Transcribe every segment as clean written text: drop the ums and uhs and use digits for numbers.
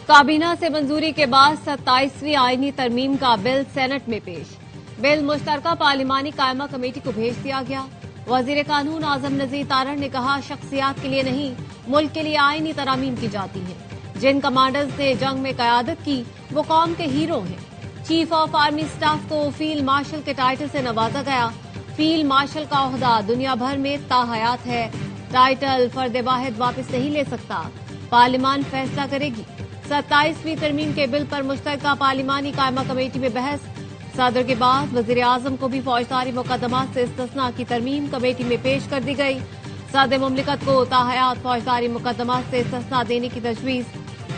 کابینہ سے منظوری کے بعد 27ویں آئینی ترمیم کا بل سینٹ میں پیش۔ بل مشترکہ پارلیمانی قائمہ کمیٹی کو بھیج دیا گیا۔ وزیر قانون اعظم نذیر تارڑ نے کہا شخصیات کے لیے نہیں، ملک کے لیے آئینی ترامیم کی جاتی ہیں۔ جن کمانڈرز نے جنگ میں قیادت کی وہ قوم کے ہیرو ہیں۔ چیف آف آرمی اسٹاف کو فیلڈ مارشل کے ٹائٹل سے نوازا گیا۔ فیلڈ مارشل کا عہدہ دنیا بھر میں تاحیات ہے۔ ٹائٹل فرد واحد واپس نہیں لے سکتا، پارلیمان فیصلہ کرے گی۔ 27ویں ترمیم کے بل پر مشترکہ پارلیمانی قائمہ کمیٹی میں بحث۔ صدر کے بعد وزیر اعظم کو بھی فوجداری مقدمات سے استثناء کی ترمیم کمیٹی میں پیش کر دی گئی۔ صدر مملکت کو تاحیات فوجداری مقدمات سے استثناء دینے کی تجویز۔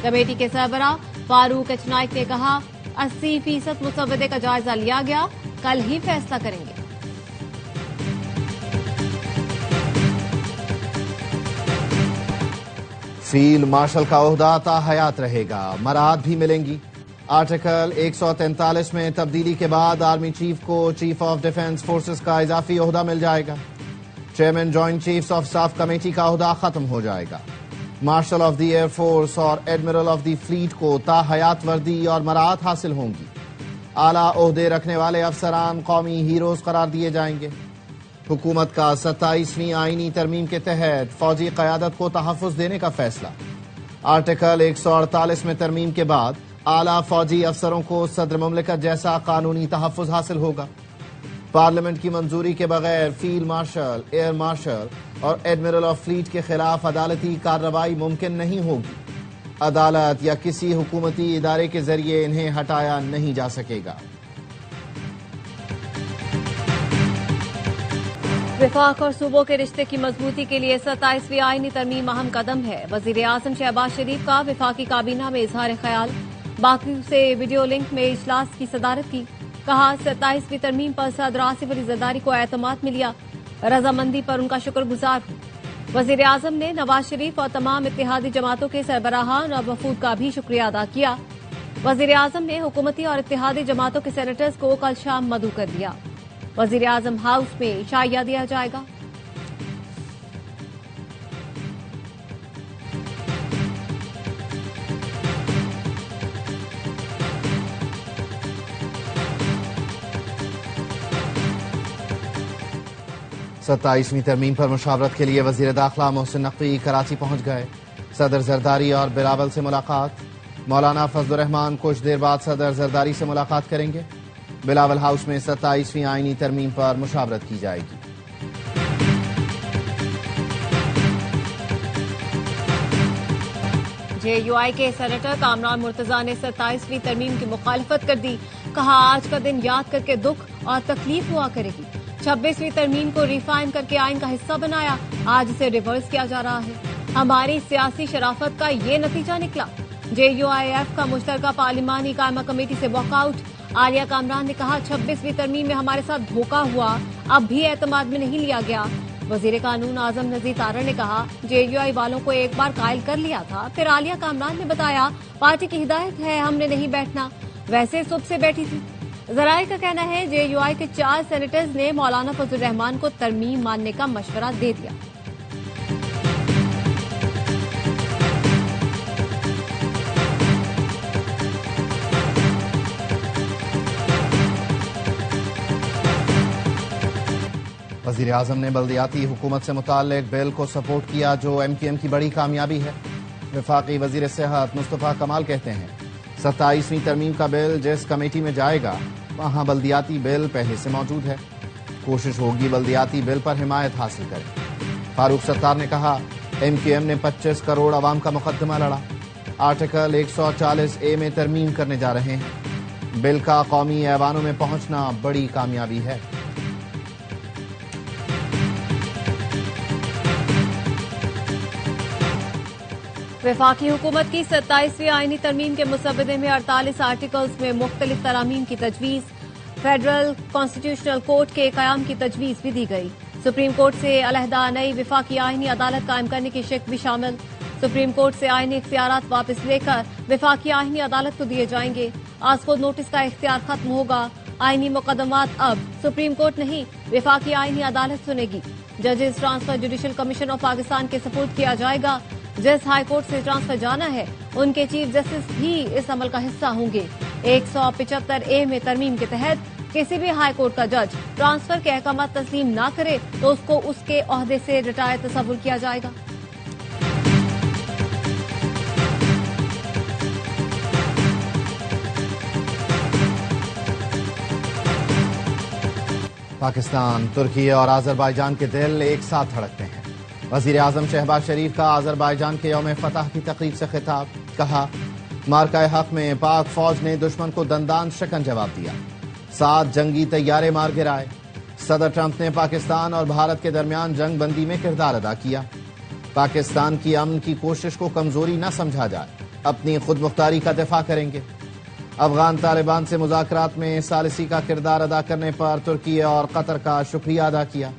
کمیٹی کے سربراہ فاروق ایچ نائک نے کہا 80% مسودے کا جائزہ لیا گیا، کل ہی فیصلہ کریں گے۔ فیلڈ مارشل کا عہدہ تاحیات رہے گا، مراعات بھی ملیں گی۔ آرٹیکل 143 میں تبدیلی کے بعد آرمی چیف کو چیف آف ڈیفنس فورسز کا اضافی عہدہ مل جائے گا۔ Chairman joint chiefs of staff committee کا عہدہ ختم ہو جائے گا۔ Marshal of the air force اور ایڈمرل آف دی فلیٹ کو تاحیات وردی اور مراعات حاصل ہوں گی۔ اعلیٰ عہدے رکھنے والے افسران قومی ہیروز قرار دیے جائیں گے۔ حکومت کا 27ویں آئینی ترمیم کے تحت فوجی قیادت کو تحفظ دینے کا فیصلہ۔ آرٹیکل 148 میں ترمیم کے بعد اعلیٰ فوجی افسروں کو صدر مملکت جیسا قانونی تحفظ حاصل ہوگا۔ پارلیمنٹ کی منظوری کے بغیر فیلڈ مارشل، ایئر مارشل اور ایڈمرل آف فلیٹ کے خلاف عدالتی کارروائی ممکن نہیں ہوگی۔ عدالت یا کسی حکومتی ادارے کے ذریعے انہیں ہٹایا نہیں جا سکے گا۔ وفاق اور صوبوں کے رشتے کی مضبوطی کے لیے 27ویں آئینی ترمیم اہم قدم ہے۔ وزیر اعظم شہباز شریف کا وفاقی کابینہ میں اظہار خیال۔ باقی سے ویڈیو لنک میں اجلاس کی صدارت کی۔ کہا 27ویں ترمیم پر صدر آصف علی زرداری کو اعتماد ملیا، رضامندی پر ان کا شکر گزار ہوں۔ وزیر اعظم نے نواز شریف اور تمام اتحادی جماعتوں کے سربراہان اور وفود کا بھی شکریہ ادا کیا۔ وزیر اعظم نے حکومتی اور اتحادی جماعتوں کے سینیٹرز کو کل شام مدعو کر دیا۔ وزیر اعظم ہاؤس میں شائیہ دیا جائے گا۔ ستائیسویں ترمیم پر مشاورت کے لیے وزیر داخلہ محسن نقوی کراچی پہنچ گئے۔ صدر زرداری اور بلاول سے ملاقات۔ مولانا فضل الرحمان کچھ دیر بعد صدر زرداری سے ملاقات کریں گے۔ بلاول ہاؤس میں 27ویں آئینی ترمیم پر مشاورت کی جائے گی۔ جے یو آئی کے سینیٹر کامران مرتضیٰ نے 27ویں ترمیم کی مخالفت کر دی۔ کہا آج کا دن یاد کر کے دکھ اور تکلیف ہوا کرے گی۔ 26ویں ترمیم کو ریفائن کر کے آئین کا حصہ بنایا، آج اسے ریورس کیا جا رہا ہے۔ ہماری سیاسی شرافت کا یہ نتیجہ نکلا۔ جے یو آئی ایف کا مشترکہ پارلیمانی قائمہ کمیٹی سے واک آؤٹ۔ عالیہ کامران نے کہا 26ویں ترمیم میں ہمارے ساتھ دھوکہ ہوا، اب بھی اعتماد میں نہیں لیا گیا۔ وزیر قانون اعظم نذیر تارڑ نے کہا جے یو آئی والوں کو ایک بار قائل کر لیا تھا، پھر عالیہ کامران نے بتایا پارٹی کی ہدایت ہے، ہم نے نہیں بیٹھنا، ویسے صبح سے بیٹھی تھی۔ ذرائع کا کہنا ہے جے یو آئی کے 4 سینیٹرز نے مولانا فضل الرحمان کو ترمیم ماننے کا مشورہ دے دیا۔ وزیر اعظم نے بلدیاتی حکومت سے متعلق بل کو سپورٹ کیا جو ایم کیو ایم کی بڑی کامیابی ہے۔ وفاقی وزیر صحت مصطفیٰ کمال کہتے ہیں 27ویں ترمیم کا بل جس کمیٹی میں جائے گا وہاں بلدیاتی بل پہلے سے موجود ہے، کوشش ہوگی بلدیاتی بل پر حمایت حاصل کریں۔ فاروق ستار نے کہا ایم کیو ایم نے 25 کروڑ عوام کا مقدمہ لڑا، آرٹیکل 140A میں ترمیم کرنے جا رہے ہیں۔ بل کا قومی ایوانوں میں پہنچنا بڑی کامیابی ہے۔ وفاقی حکومت کی 27ویں آئینی ترمیم کے مسودے میں 48 آرٹیکلز میں مختلف ترامیم کی تجویز۔ فیڈرل کانسٹیٹیوشنل کورٹ کے قیام کی تجویز بھی دی گئی۔ سپریم کورٹ سے علیحدہ نئی وفاقی آئینی عدالت قائم کرنے کی شق بھی شامل۔ سپریم کورٹ سے آئینی اختیارات واپس لے کر وفاقی آئینی عدالت کو دیے جائیں گے۔ آج خود نوٹس کا اختیار ختم ہوگا۔ آئینی مقدمات اب سپریم کورٹ نہیں وفاقی آئینی عدالت سنے گی۔ ججز transfer judicial commission of Pakistan کے سپرد کیا جائے گا۔ جس ہائی کورٹ سے ٹرانسفر جانا ہے ان کے چیف جسٹس بھی اس عمل کا حصہ ہوں گے۔ 175A میں ترمیم کے تحت کسی بھی ہائی کورٹ کا جج ٹرانسفر کے احکامات تسلیم نہ کرے تو اس کو اس کے عہدے سے ریٹائر تصور کیا جائے گا۔ پاکستان، ترکی اور آذربائیجان کے دل ایک ساتھ دھڑکتے ہیں۔ وزیر اعظم شہباز شریف کا آذربائیجان کے یوم فتح کی تقریب سے خطاب، کہا مارکہ حق میں پاک فوج نے دشمن کو دندان شکن جواب دیا، 7 جنگی طیارے مار گرائے۔ صدر ٹرمپ نے پاکستان اور بھارت کے درمیان جنگ بندی میں کردار ادا کیا۔ پاکستان کی امن کی کوشش کو کمزوری نہ سمجھا جائے، اپنی خود مختاری کا دفاع کریں گے۔ افغان طالبان سے مذاکرات میں ثالثی کا کردار ادا کرنے پر ترکی اور قطر کا شکریہ ادا کیا۔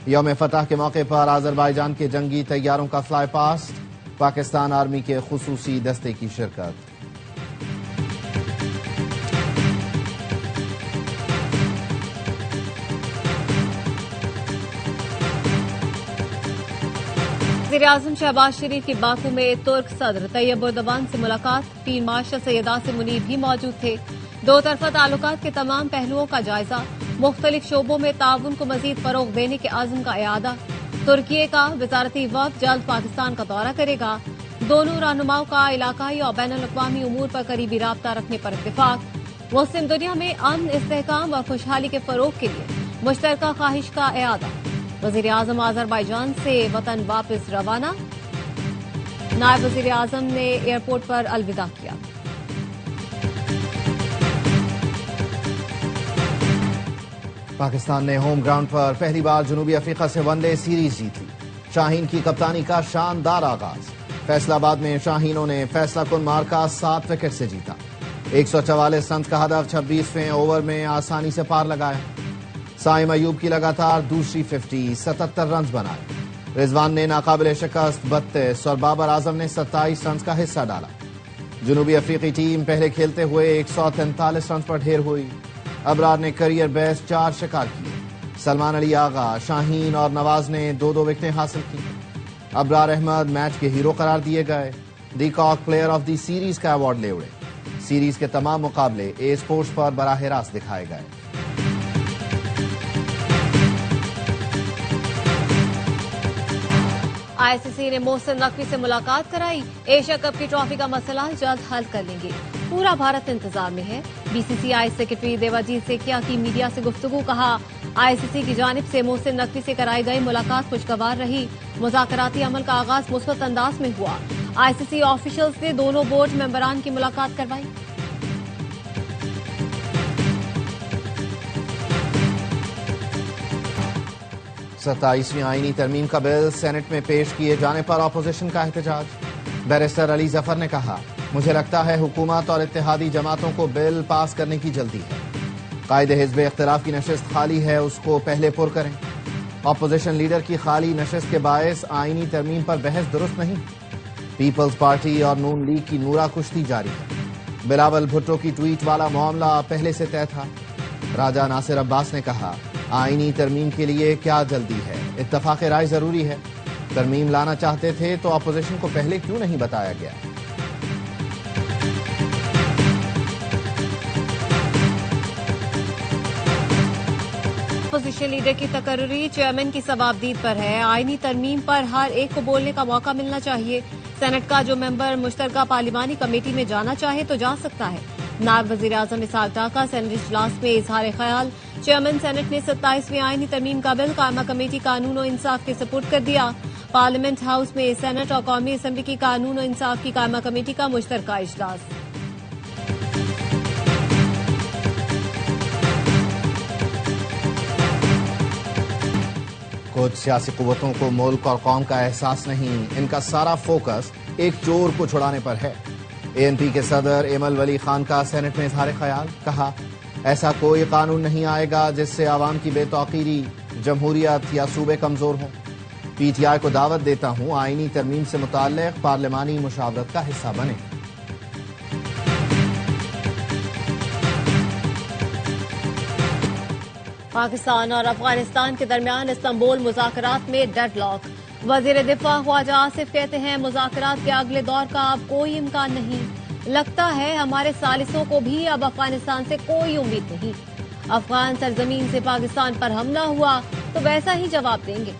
یوم فتح کے موقع پر آذربائیجان کے جنگی طیاروں کا فلائی پاسٹ، پاکستان آرمی کے خصوصی دستے کی شرکت۔ وزیر اعظم شہباز شریف کی باکو میں ترک صدر طیب اردوان سے ملاقات، فیلڈ مارشل سید عاصم منیب بھی موجود تھے۔ دو طرفہ تعلقات کے تمام پہلوؤں کا جائزہ، مختلف شعبوں میں تعاون کو مزید فروغ دینے کے عزم کا اعادہ۔ ترکی کا وزارتی وفد جلد پاکستان کا دورہ کرے گا۔ دونوں رہنماؤں کا علاقائی اور بین الاقوامی امور پر قریبی رابطہ رکھنے پر اتفاق۔ مسلم دنیا میں امن، استحکام اور خوشحالی کے فروغ کے لیے مشترکہ خواہش کا اعادہ۔ وزیر اعظم آذربائیجان سے وطن واپس روانہ، نائب وزیر اعظم نے ایئرپورٹ پر الوداع کیا۔ پاکستان نے ہوم گراؤنڈ پر پہلی بار جنوبی افریقہ سے ون ڈے سیریز جیتی، شاہین کی کپتانی کا شاندار آغاز، فیصل آباد میں شاہینوں نے فیصلہ کن مارکا 7 وکٹ سے جیتا، 144 رنز کا ہدف 26ویں اوور میں آسانی سے پار لگایا۔ سائم ایوب کی لگاتار دوسری 50، 77 رنز بنائے۔ رضوان نے ناقابل شکست 32 اور بابر اعظم نے 27 رنز کا حصہ ڈالا۔ جنوبی افریقی ٹیم پہلے کھیلتے ہوئے 143 رنز پر ڈھیر ہوئی۔ ابرار نے کیریئر بیسٹ 4 شکار کیے۔ سلمان علی آغا، شاہین اور نواز نے 2 وکٹیں حاصل کی۔ ابرار احمد میچ کے ہیرو قرار دیے گئے، دی کاک پلیئر آف دی سیریز کا ایوارڈ لے اڑے۔ سیریز کے تمام مقابلے اے اسپورٹس پر براہ راست دکھائے گئے۔ آئی سی سی نے محسن نقوی سے ملاقات کرائی، ایشیا کپ کی ٹرافی کا مسئلہ جلد حل کر لیں گے، پورا بھارت انتظار میں ہے۔ بی سی سی آئی سیکرٹری دیواجیت سیکھیا کی میڈیا سے گفتگو، کہا آئی سی سی کی جانب سے محسن نقوی سے کرائی گئی ملاقات خوشگوار رہی، مذاکراتی عمل کا آغاز مثبت انداز میں ہوا۔ آئی سی سی آفیشلز نے دونوں بورڈ ممبران کی ملاقات کروائی۔ 27ویں آئینی ترمیم کا بل سینٹ میں پیش کیے جانے پر اپوزیشن کا احتجاج، بیرسٹر علی ظفر نے کہا مجھے لگتا ہے حکومت اور اتحادی جماعتوں کو بل پاس کرنے کی جلدی ہے، قائد حزب اختلاف کی نشست خالی ہے، اس کو پہلے پر کریں۔ اپوزیشن لیڈر کی خالی نشست کے باعث آئینی ترمیم پر بحث درست نہیں، پیپلز پارٹی اور نون لیگ کی نورا کشتی جاری ہے۔ بلاول بھٹو کی ٹویٹ والا معاملہ پہلے سے طے تھا۔ راجہ ناصر عباس نے کہا آئینی ترمیم کے لیے کیا جلدی ہے، اتفاق رائے ضروری ہے، ترمیم لانا چاہتے تھے تو اپوزیشن کو پہلے کیوں نہیں بتایا گیا۔ اپوزیشن لیڈر کی تقرری چیئرمین کی ثوابدید پر ہے، آئینی ترمیم پر ہر ایک کو بولنے کا موقع ملنا چاہیے، سینٹ کا جو ممبر مشترکہ پارلیمانی کمیٹی میں جانا چاہے تو جا سکتا ہے۔ نائب وزیر اعظم اسحاق ڈار کا سینٹ اجلاس میں اظہار خیال، چیئرمین سینٹ نے 27ویں آئینی ترمیم کا بل قائمہ کمیٹی قانون و انصاف کے سپرد کر دیا۔ پارلیمنٹ ہاؤس میں سینٹ اور قومی اسمبلی کی قانون و انصاف کی قائمہ کمیٹی کا مشترکہ اجلاس۔ کچھ سیاسی قوتوں کو ملک اور قوم کا احساس نہیں، ان کا سارا فوکس ایک چور کو چھڑانے پر ہے۔ اے این پی کے صدر ایمل ولی خان کا سینٹ میں اظہار خیال، کہا ایسا کوئی قانون نہیں آئے گا جس سے عوام کی بے توقیری، جمہوریت یا صوبے کمزور ہوں۔ پی ٹی آئی کو دعوت دیتا ہوں آئینی ترمیم سے متعلق پارلیمانی مشاورت کا حصہ بنے۔ پاکستان اور افغانستان کے درمیان استنبول مذاکرات میں ڈیڈ لاک، وزیر دفاع خواجہ آصف کہتے ہیں مذاکرات کے اگلے دور کا اب کوئی امکان نہیں، لگتا ہے ہمارے ثالثوں کو بھی اب افغانستان سے کوئی امید نہیں، افغان سرزمین سے پاکستان پر حملہ ہوا تو ویسا ہی جواب دیں گے۔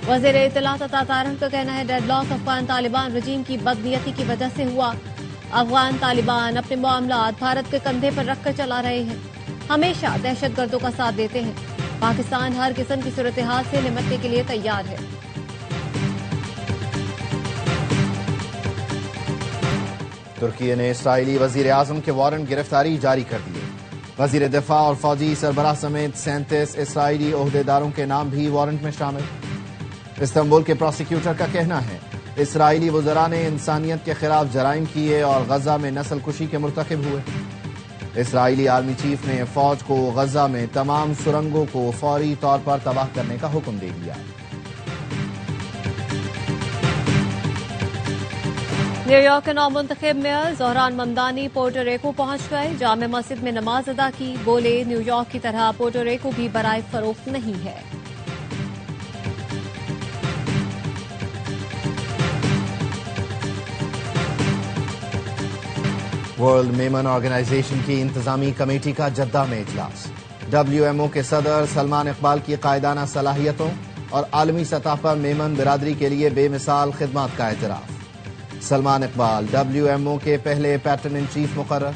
وزیر اطلاعات عطا تارڑ کا کہنا ہے ڈیڈ لاک افغان طالبان رجیم کی بدنیتی کی وجہ سے ہوا، افغان طالبان اپنے معاملات بھارت کے کندھے پر رکھ کر چلا رہے ہیں، ہمیشہ دہشت گردوں کا ساتھ دیتے ہیں، پاکستان ہر قسم کی صورتحال سے نمٹنے کے لیے تیار ہے۔ ترکی نے اسرائیلی وزیر اعظم کے وارنٹ گرفتاری جاری کر دیے۔ وزیر دفاع اور فوجی سربراہ سمیت 37 اسرائیلی عہدیداروں کے نام بھی وارنٹ میں شامل۔ استنبول کے پروسیکیوٹر کا کہنا ہے اسرائیلی وزراء نے انسانیت کے خلاف جرائم کیے اور غزہ میں نسل کشی کے مرتکب ہوئے۔ اسرائیلی آرمی چیف نے فوج کو غزہ میں تمام سرنگوں کو فوری طور پر تباہ کرنے کا حکم دے دیا۔ نیو یارک کے نومنتخب mayor Dhahran Mamdani Puerto Rico پہنچ گئے، جامع مسجد میں نماز ادا کی، بولے نیو یارک کی طرح پورٹو ریکو بھی برائے فروخت نہیں ہے۔ ورلڈ میمن آرگنائزیشن کی انتظامی کمیٹی کا جدہ میں اجلاس، WMO کے صدر سلمان اقبال کی قائدانہ صلاحیتوں اور عالمی سطح پر میمن برادری کے لیے بے مثال خدمات کا اعتراف۔ سلمان اقبال WMO کے پہلے پیٹرن ان چیف مقرر۔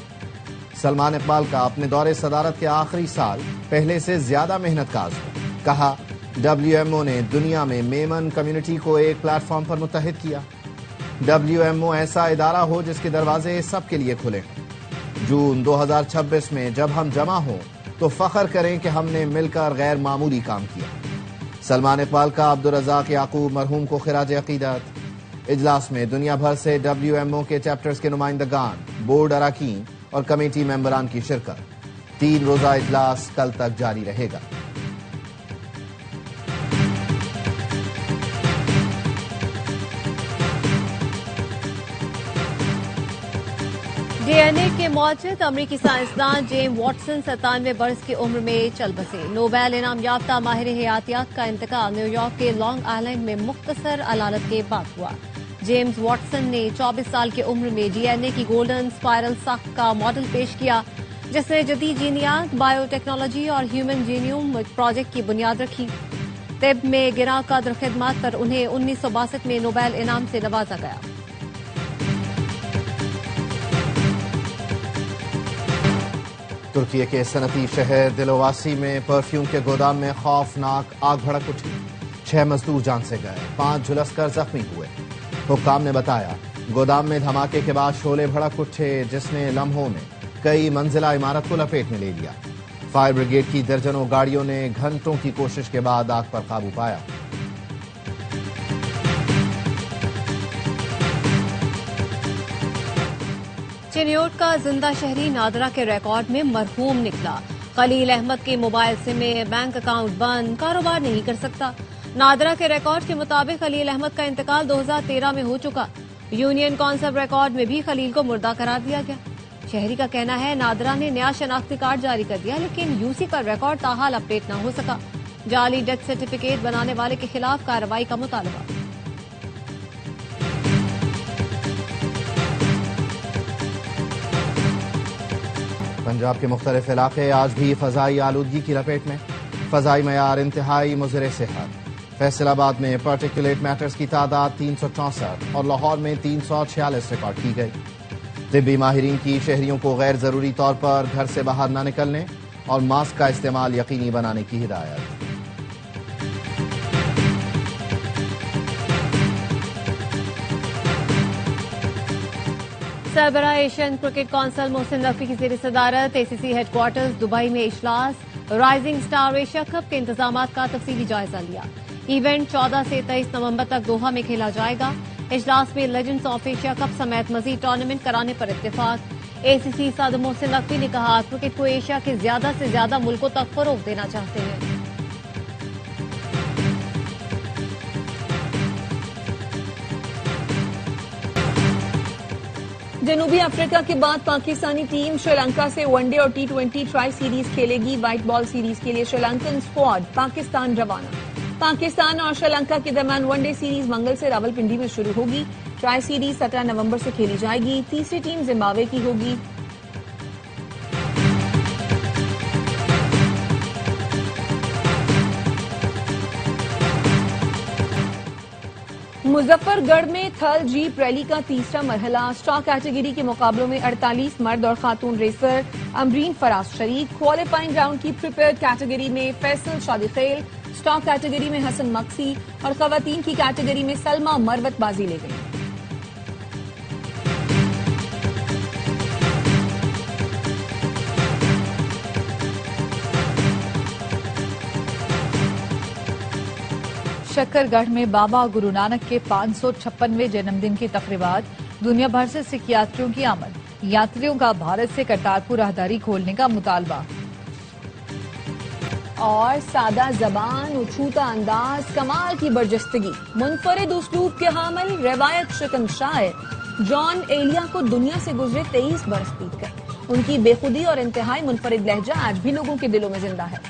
سلمان اقبال کا اپنے دور صدارت کے آخری سال پہلے سے زیادہ محنت کا عزم، کہا WMO نے دنیا میں میمن کمیونٹی کو ایک پلیٹ فارم پر متحد کیا۔ WMO ایسا ادارہ ہو جس کے دروازے سب کے لیے کھلے ہوں۔ جون 2026 میں جب ہم جمع ہوں تو فخر کریں کہ ہم نے مل کر غیر معمولی کام کیا۔ سلمان اقبال کا عبدالرزاق یعقوب مرحوم کو خراج عقیدت۔ اجلاس میں دنیا بھر سے WMO کے چیپٹرز کے نمائندگان، بورڈ اراکین اور کمیٹی ممبران کی شرکت۔ 3 روزہ اجلاس کل تک جاری رہے گا۔ DNA کے موجد امریکی سائنسدان جیم واٹسن 97 برس کی عمر میں چل بسے۔ نوبیل انعام یافتہ ماہر حیاتیات کا انتقال نیو یارک کے لانگ آئلینڈ میں مختصر علالت کے بعد ہوا۔ جیمز واٹسن نے 24 سال کی عمر میں DNA کی گولڈن اسپائرل ساخت کا ماڈل پیش کیا، جس نے جدید جینیات، بائیو ٹیکنالوجی اور ہیومن جینیوم پروجیکٹ کی بنیاد رکھی۔ طب میں گراں قدر خدمات پر انہیں 1962 میں نوبیل انعام سے نوازا گیا۔ ترکی کے صنعتی شہر دلواسی میں پرفیوم کے گودام میں خوفناک آگ بھڑک اٹھی، 6 مزدور جان سے گئے، 5 جھلس کر زخمی ہوئے۔ حکام نے بتایا گودام میں دھماکے کے بعد شعلے بھڑک اٹھے جس نے لمحوں میں کئی منزلہ عمارت کو لپیٹ میں لے لیا۔ فائر بریگیڈ کی درجنوں گاڑیوں نے گھنٹوں کی کوشش کے بعد آگ پر قابو پایا۔ چنیوٹ کا زندہ شہری نادرا کے ریکارڈ میں مرحوم نکلا۔ خلیل احمد کے موبائل سم میں بینک اکاؤنٹ بند، کاروبار نہیں کر سکتا۔ نادرا کے ریکارڈ کے مطابق خلیل احمد کا انتقال 2013 میں ہو چکا۔ یونین کونسل ریکارڈ میں بھی خلیل کو مردہ قرار دیا گیا۔ شہری کا کہنا ہے نادرا نے نیا شناختی کارڈ جاری کر دیا لیکن UC کا ریکارڈ تاحال اپڈیٹ نہ ہو سکا۔ جعلی ڈیتھ سرٹیفکیٹ بنانے والے کے خلاف کارروائی کا مطالبہ۔ پنجاب کے مختلف علاقے آج بھی فضائی آلودگی کی لپیٹ میں، فضائی معیار انتہائی مضر صحت۔ فیصل آباد میں پارٹیکولیٹ میٹرز کی تعداد 364 اور لاہور میں 346 ریکارڈ کی گئی۔ طبی ماہرین کی شہریوں کو غیر ضروری طور پر گھر سے باہر نہ نکلنے اور ماسک کا استعمال یقینی بنانے کی ہدایت۔ سربراہ Asian cricket council Mohsin Naqvi کی زیر صدارت ACC ہیڈ کوارٹرز دبئی میں اجلاس، رائزنگ سٹار ایشیا کپ کے انتظامات کا تفصیلی جائزہ لیا۔ ایونٹ 14 سے 23 نومبر تک دوحہ میں کھیلا جائے گا۔ اجلاس میں لیجنڈز آف ایشیا کپ سمیت مزید ٹورنامنٹ کرانے پر اتفاق۔ ACC صدر محسن نقوی نے کہا کرکٹ کو ایشیا کے زیادہ سے زیادہ ملکوں تک فروغ دینا چاہتے ہیں۔ جنوبی افریقہ کے بعد پاکستانی ٹیم سری لنکا سے ون ڈے اور T20 ٹرائی سیریز کھیلے گی۔ وائٹ بال سیریز کے لیے سری لنکن اسکواڈ پاکستان روانہ۔ پاکستان اور شری لنکا کے درمیان ون ڈے سیریز منگل سے راولپنڈی میں شروع ہوگی. ٹرائی سیریز 17 نومبر سے کھیلی جائے گی. تیسری ٹیم زمبابوے کی ہوگی. مظفر گڑھ میں تھل جیپ ریلی کا تیسرا مرحلہ. اسٹاک کیٹیگری کے مقابلوں میں 48 مرد اور خاتون ریسر امرین فراز شریک. کوالیفائنگ راؤنڈ کی پریپیئرڈ کیٹیگری میں فیصل شادی خیل، اسٹاک کیٹیگری میں حسن مکسی اور خواتین کی کیٹیگری میں سلمہ مروت بازی لے گئی. شکر گڑھ میں بابا گرو نانک کے 556ویں جنم دن کی تقریبات. دنیا بھر سے سکھ یاتریوں کی آمد. یاتریوں کا بھارت سے کرتارپور راہداری کھولنے کا مطالبہ. اور سادہ زبان، اچھوتا انداز، کمال کی برجستگی، منفرد اسلوب کے حامل، روایت شکن شاعر جان ایلیا کو دنیا سے گزرے 23 برس بیت گئے. ان کی بے خودی اور انتہائی منفرد لہجہ آج بھی لوگوں کے دلوں میں زندہ ہے.